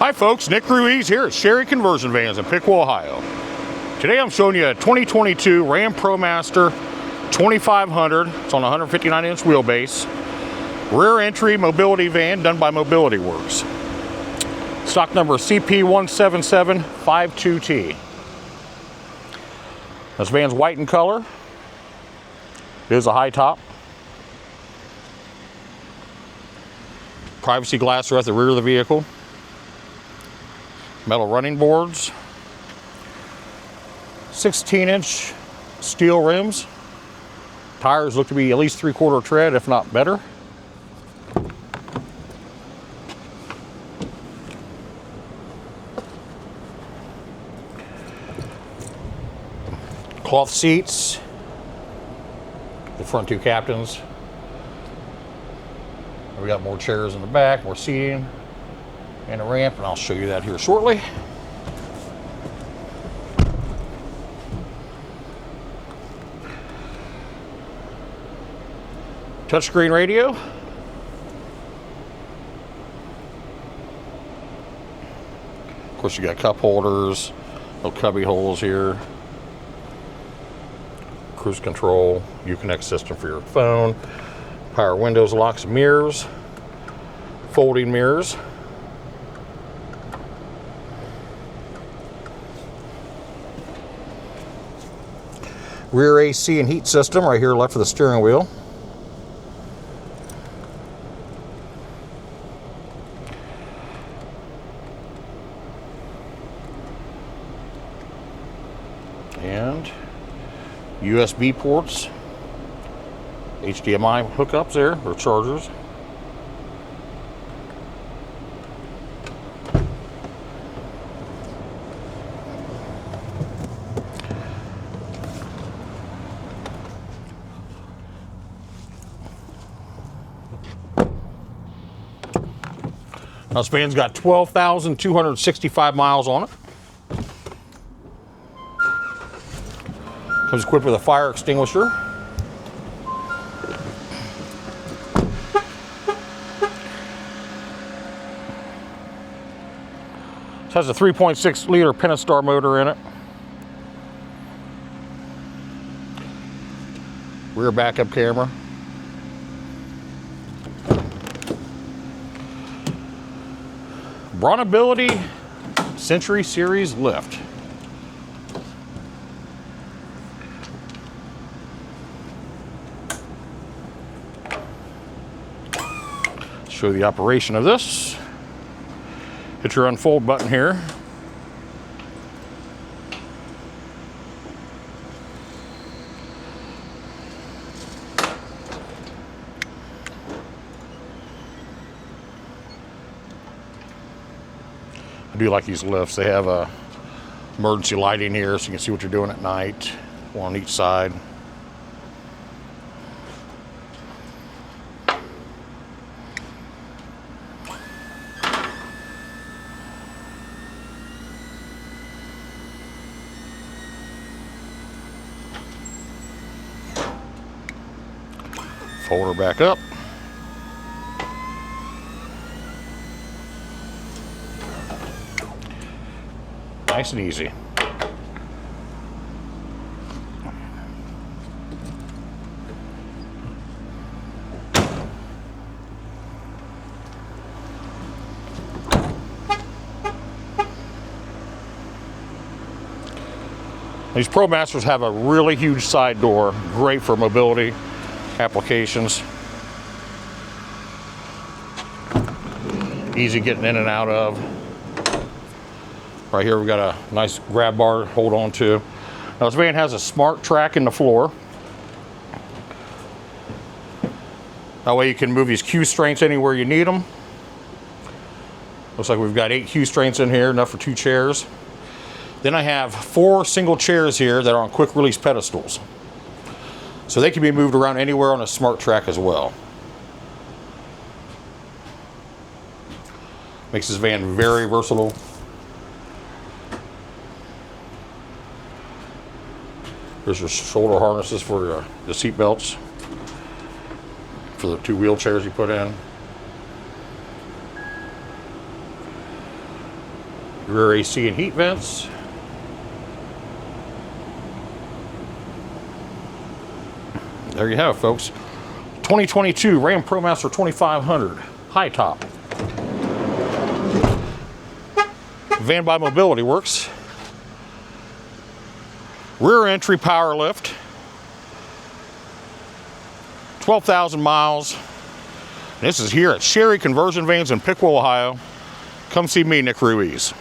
Hi folks, Nick Ruiz here at Sherry Conversion Vans in Piqua, Ohio. Today I'm showing you a 2022 Ram ProMaster 2500. It's on a 159-inch wheelbase. Rear entry mobility van done by Mobility Works. Stock number CP17752T. This van's white in color. It is a high top. Privacy glass are at the rear of the vehicle. Metal running boards. 16-inch steel rims. Tires look to be at least 3/4 tread, if not better. Cloth seats. The front two captains. We got more chairs in the back, more seating, and a ramp, and I'll show you that here shortly. Touchscreen radio. Of course, you got cup holders, little cubby holes here. Cruise control, Uconnect system for your phone. Power windows, locks, mirrors. Folding mirrors. Rear AC and heat system right here left of the steering wheel. And USB ports, HDMI hookups there, or chargers. Now this van's got 12,265 miles on it. Comes equipped with a fire extinguisher. This has a 3.6 liter Pentastar motor in it. Rear backup camera. Bronability Century Series lift. Show the operation of this. Hit your unfold button here. I do like these lifts. They have emergency lighting here so you can see what you're doing at night, one on each side. Fold her back up. Nice and easy. These ProMasters have a really huge side door, great for mobility applications. Easy getting in and out of. Right here we've got a nice grab bar to hold on to. Now this van has a smart track in the floor. That way you can move these Q straints anywhere you need them. Looks like we've got 8 Q straints in here, enough for 2 chairs. Then I have 4 single chairs here that are on quick release pedestals. So they can be moved around anywhere on a smart track as well. Makes this van very versatile. There's your shoulder harnesses for the seat belts for the 2 wheelchairs you put in. Rear AC and heat vents. There you have it, folks. 2022 Ram ProMaster 2500 high top. Van by Mobility Works. Rear entry power lift. 12,000 miles. This is here at Sherry Conversion Vans in Piqua, Ohio. Come see me, Nick Ruiz.